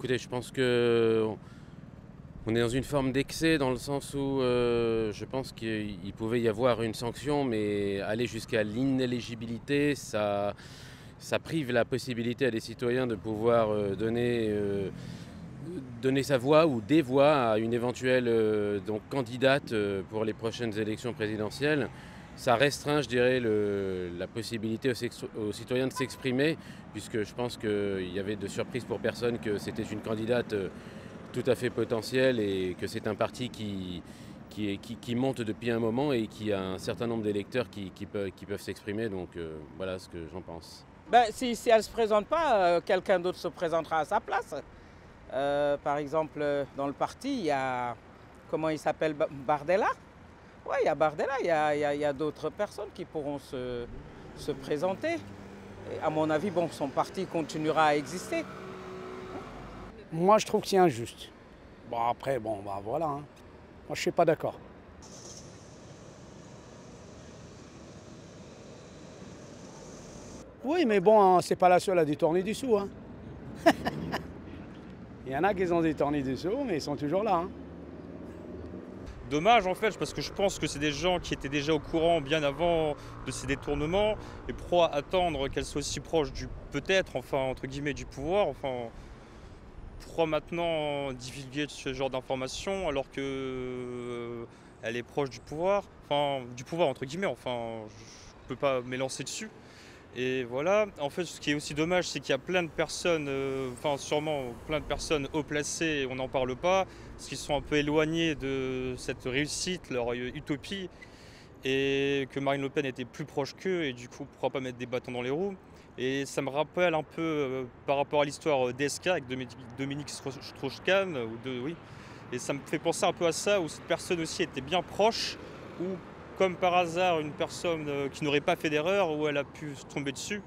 Écoutez, je pense que on est dans une forme d'excès dans le sens où je pense qu'il pouvait y avoir une sanction, mais aller jusqu'à l'inéligibilité, ça prive la possibilité à des citoyens de pouvoir donner sa voix ou des voix à une éventuelle donc candidate pour les prochaines élections présidentielles. Ça restreint, je dirais, la possibilité aux citoyens de s'exprimer, puisque je pense qu'il y avait de surprise pour personne que c'était une candidate tout à fait potentielle et que c'est un parti qui monte depuis un moment et qui a un certain nombre d'électeurs qui peuvent s'exprimer. Donc voilà ce que j'en pense. Ben, si elle ne se présente pas, quelqu'un d'autre se présentera à sa place. Par exemple, dans le parti, il y a, comment il s'appelle, Bardella. Oui, il y a Bardella, il y a d'autres personnes qui pourront se présenter. Et à mon avis, bon, son parti continuera à exister. Moi, je trouve que c'est injuste. Bon, après, bon, bah voilà, hein. Moi, je ne suis pas d'accord. Oui, mais bon, hein, c'est pas la seule à détourner du sou, hein. Il y en a qui ont détourné du sou, mais ils sont toujours là, hein. Dommage en fait, parce que je pense que c'est des gens qui étaient déjà au courant bien avant de ces détournements et pourquoi attendre qu'elle soit aussi proche du peut-être, enfin entre guillemets, du pouvoir, enfin pourquoi maintenant divulguer ce genre d'informations alors que elle est proche du pouvoir, enfin du pouvoir entre guillemets, enfin je peux pas m'élancer dessus. Et voilà, en fait, ce qui est aussi dommage, c'est qu'il y a plein de personnes, enfin sûrement plein de personnes haut placées, on n'en parle pas, parce qu'ils sont un peu éloignés de cette réussite, leur utopie, et que Marine Le Pen était plus proche qu'eux, et du coup, pourquoi pas mettre des bâtons dans les roues. Et ça me rappelle un peu par rapport à l'histoire d'ESK avec Dominique Strauss-Kahn, oui. Et ça me fait penser un peu à ça, où cette personne aussi était bien proche, où comme par hasard, une personne qui n'aurait pas fait d'erreur, où elle a pu tomber dessus.